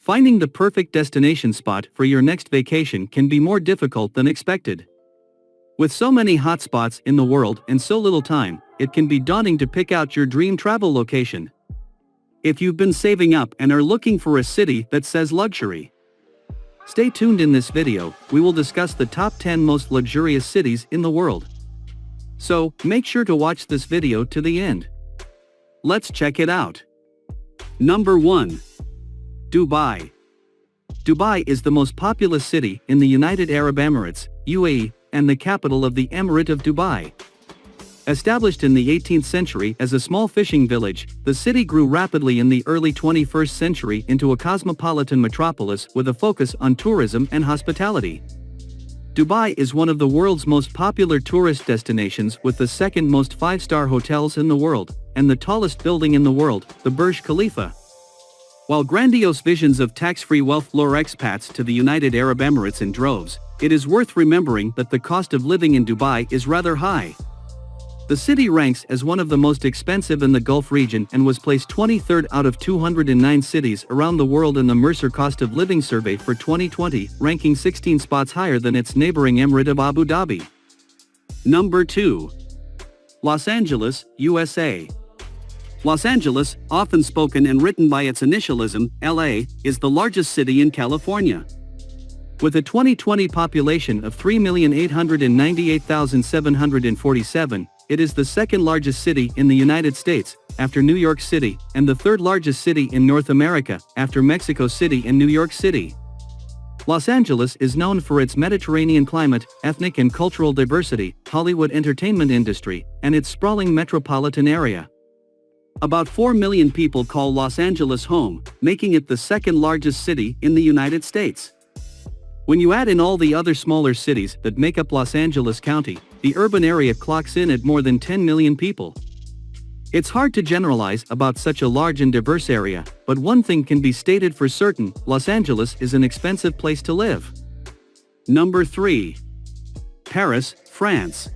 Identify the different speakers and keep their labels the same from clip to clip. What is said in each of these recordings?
Speaker 1: Finding the perfect destination spot for your next vacation can be more difficult than expected. With so many hotspots in the world and so little time, it can be daunting to pick out your dream travel location. If you've been saving up and are looking for a city that says luxury, stay tuned. In this video, we will discuss the top 10 most luxurious cities in the world. So, make sure to watch this video to the end. Let's check it out. Number 1. Dubai. Dubai is the most populous city in the United Arab Emirates, UAE, and the capital of the Emirate of Dubai. Established in the 18th century as a small fishing village, the city grew rapidly in the early 21st century into a cosmopolitan metropolis with a focus on tourism and hospitality. Dubai is one of the world's most popular tourist destinations, with the second most 5-star hotels in the world, and the tallest building in the world, the Burj Khalifa. While grandiose visions of tax-free wealth lure expats to the United Arab Emirates in droves, it is worth remembering that the cost of living in Dubai is rather high. The city ranks as one of the most expensive in the Gulf region and was placed 23rd out of 209 cities around the world in the Mercer Cost of Living Survey for 2020, ranking 16 spots higher than its neighboring Emirate of Abu Dhabi. Number 2. Los Angeles, USA. Los Angeles, often spoken and written by its initialism, LA, is the largest city in California. With a 2020 population of 3,898,747, it is the second largest city in the United States, after New York City, and the third largest city in North America, after Mexico City and New York City. Los Angeles is known for its Mediterranean climate, ethnic and cultural diversity, Hollywood entertainment industry, and its sprawling metropolitan area. About 4 million people call Los Angeles home, making it the second largest city in the United States. When you add in all the other smaller cities that make up Los Angeles County, the urban area clocks in at more than 10 million people. It's hard to generalize about such a large and diverse area, but one thing can be stated for certain: Los Angeles is an expensive place to live. Number 3. Paris, France.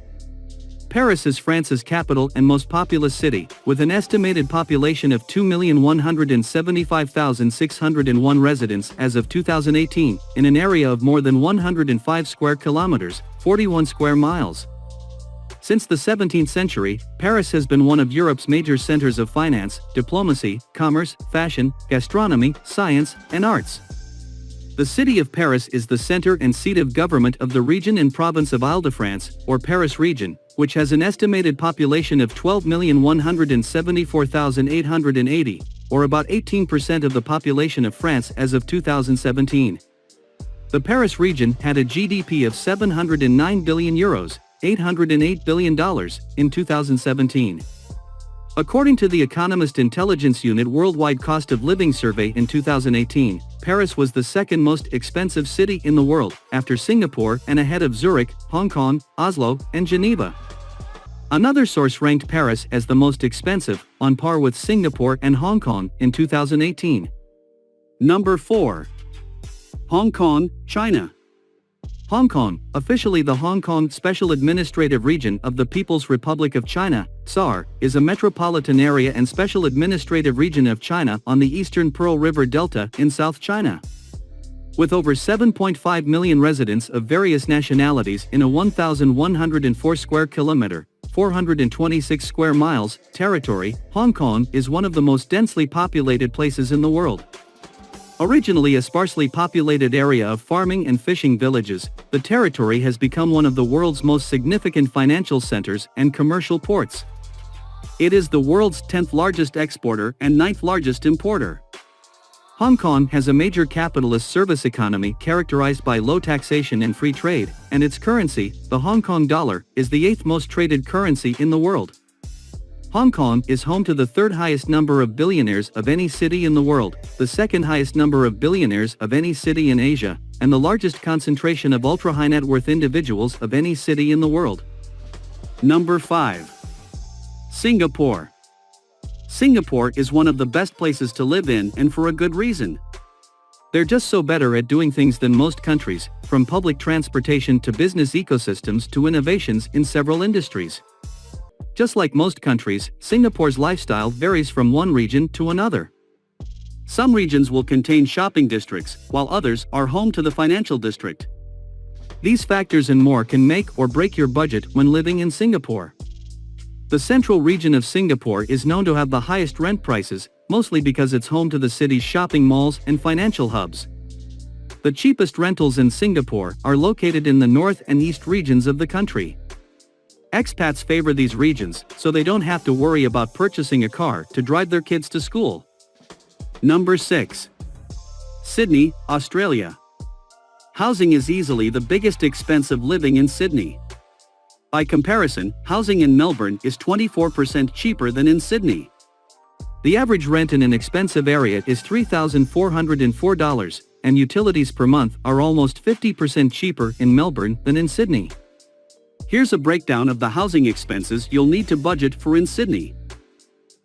Speaker 1: Paris is France's capital and most populous city, with an estimated population of 2,175,601 residents as of 2018, in an area of more than 105 square kilometers, 41 square miles. Since the 17th century, Paris has been one of Europe's major centers of finance, diplomacy, commerce, fashion, gastronomy, science, and arts. The city of Paris is the center and seat of government of the region and province of Île-de-France, or Paris region, which has an estimated population of 12,174,880, or about 18% of the population of France as of 2017. The Paris region had a GDP of €709 billion, $808 billion, in 2017. According to the Economist Intelligence Unit Worldwide Cost of Living Survey in 2018, Paris was the second most expensive city in the world, after Singapore and ahead of Zurich, Hong Kong, Oslo, and Geneva. Another source ranked Paris as the most expensive, on par with Singapore and Hong Kong, in 2018. Number 4. Hong Kong, China. Hong Kong, officially the Hong Kong Special Administrative Region of the People's Republic of China, SAR, is a metropolitan area and special administrative region of China on the eastern Pearl River Delta in South China. With over 7.5 million residents of various nationalities in a 1,104 square kilometer, 426 square miles, territory, Hong Kong is one of the most densely populated places in the world. Originally a sparsely populated area of farming and fishing villages, the territory has become one of the world's most significant financial centers and commercial ports. It is the world's 10th largest exporter and 9th largest importer. Hong Kong has a major capitalist service economy characterized by low taxation and free trade, and its currency, the Hong Kong dollar, is the 8th most traded currency in the world. Hong Kong is home to the third highest number of billionaires of any city in the world, the second highest number of billionaires of any city in Asia, and the largest concentration of ultra-high net worth individuals of any city in the world. Number 5. Singapore. Singapore is one of the best places to live in, and for a good reason. They're just so better at doing things than most countries, from public transportation to business ecosystems to innovations in several industries. Just like most countries, Singapore's lifestyle varies from one region to another. Some regions will contain shopping districts, while others are home to the financial district. These factors and more can make or break your budget when living in Singapore. The central region of Singapore is known to have the highest rent prices, mostly because it's home to the city's shopping malls and financial hubs. The cheapest rentals in Singapore are located in the north and east regions of the country. Expats favor these regions, so they don't have to worry about purchasing a car to drive their kids to school. Number 6. Sydney, Australia. Housing is easily the biggest expense of living in Sydney. By comparison, housing in Melbourne is 24% cheaper than in Sydney. The average rent in an expensive area is $3,404, and utilities per month are almost 50% cheaper in Melbourne than in Sydney. Here's a breakdown of the housing expenses you'll need to budget for in Sydney.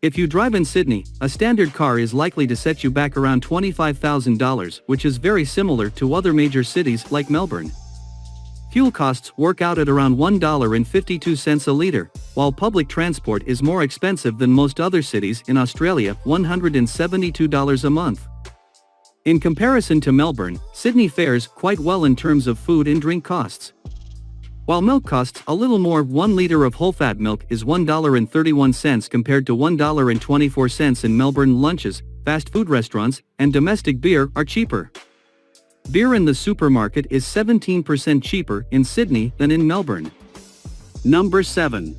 Speaker 1: If you drive in Sydney, a standard car is likely to set you back around $25,000, which is very similar to other major cities like Melbourne. Fuel costs work out at around $1.52 a litre, while public transport is more expensive than most other cities in Australia, $172 a month. In comparison to Melbourne, Sydney fares quite well in terms of food and drink costs. While milk costs a little more, 1 litre of whole-fat milk is $1.31 compared to $1.24 in Melbourne. Lunches, fast food restaurants, and domestic beer are cheaper. Beer in the supermarket is 17% cheaper in Sydney than in Melbourne. Number 7.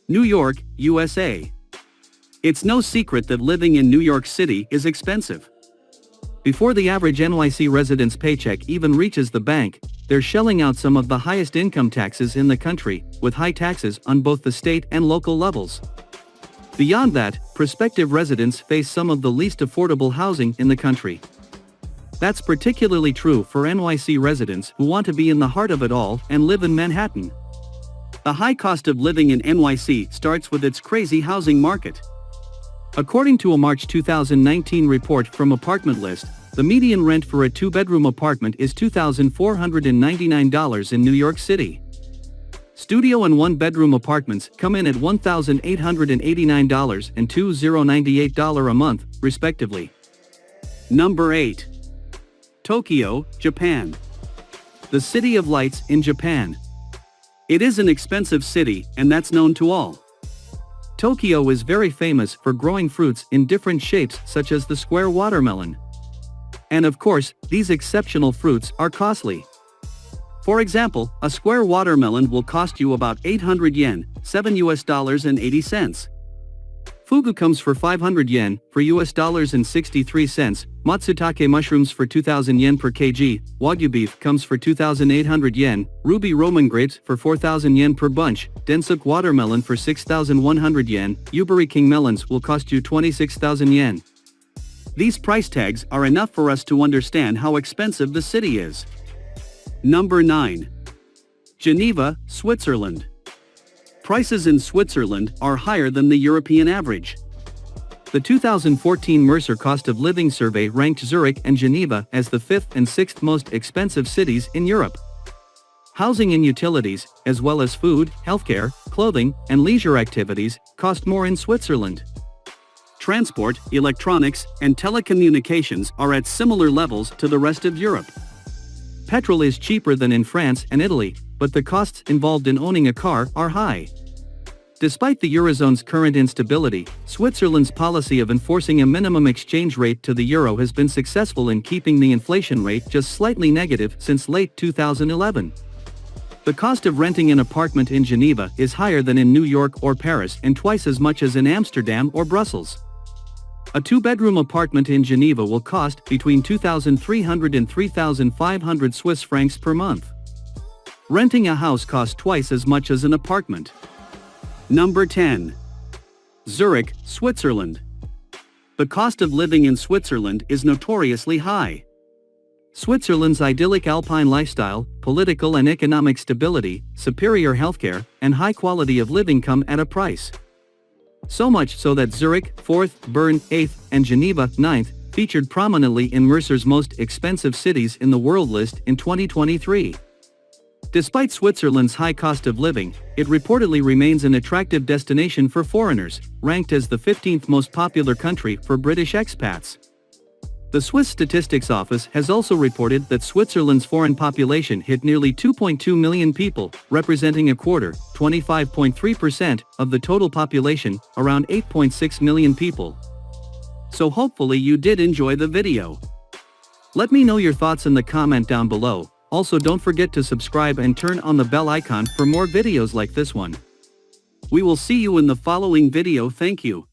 Speaker 1: New York, USA. It's no secret that living in New York City is expensive. Before the average NYC resident's paycheck even reaches the bank, they're shelling out some of the highest income taxes in the country, with high taxes on both the state and local levels. Beyond that, prospective residents face some of the least affordable housing in the country. That's particularly true for NYC residents who want to be in the heart of it all and live in Manhattan. The high cost of living in NYC starts with its crazy housing market. According to a March 2019 report from Apartment List, the median rent for a 2-bedroom apartment is $2,499 in New York City. Studio and 1-bedroom apartments come in at $1,889 and $2,098 a month, respectively. Number 8. Tokyo, Japan. The City of Lights in Japan. It is an expensive city, and that's known to all. Tokyo is very famous for growing fruits in different shapes such as the square watermelon. And of course, these exceptional fruits are costly. For example, a square watermelon will cost you about 800 yen, $7.80. Fugu comes for 500 yen, for $63. Matsutake mushrooms for 2,000 yen per kg, Wagyu beef comes for 2,800 yen, ruby Roman grapes for 4,000 yen per bunch, Densuk watermelon for 6,100 yen, Yubari King melons will cost you 26,000 yen. These price tags are enough for us to understand how expensive the city is. Number 9. Geneva, Switzerland. Prices in Switzerland are higher than the European average. The 2014 Mercer Cost of Living Survey ranked Zurich and Geneva as the 5th and 6th most expensive cities in Europe. Housing and utilities, as well as food, healthcare, clothing, and leisure activities, cost more in Switzerland. Transport, electronics, and telecommunications are at similar levels to the rest of Europe. Petrol is cheaper than in France and Italy, but the costs involved in owning a car are high. Despite the Eurozone's current instability, Switzerland's policy of enforcing a minimum exchange rate to the euro has been successful in keeping the inflation rate just slightly negative since late 2011. The cost of renting an apartment in Geneva is higher than in New York or Paris and twice as much as in Amsterdam or Brussels. A 2-bedroom apartment in Geneva will cost between 2,300 and 3,500 Swiss francs per month. Renting a house costs twice as much as an apartment. Number 10. Zurich, Switzerland. The cost of living in Switzerland is notoriously high. Switzerland's idyllic alpine lifestyle, political and economic stability, superior healthcare, and high quality of living come at a price. So much so that Zurich, 4th, Bern, 8th, and Geneva, 9th, featured prominently in Mercer's most expensive cities in the world list in 2023. Despite Switzerland's high cost of living, it reportedly remains an attractive destination for foreigners, ranked as the 15th most popular country for British expats. The Swiss Statistics Office has also reported that Switzerland's foreign population hit nearly 2.2 million people, representing a quarter, 25.3% of the total population, around 8.6 million people. So hopefully you did enjoy the video. Let me know your thoughts in the comment down below. Also don't forget to subscribe and turn on the bell icon for more videos like this one. We will see you in the following video. Thank you.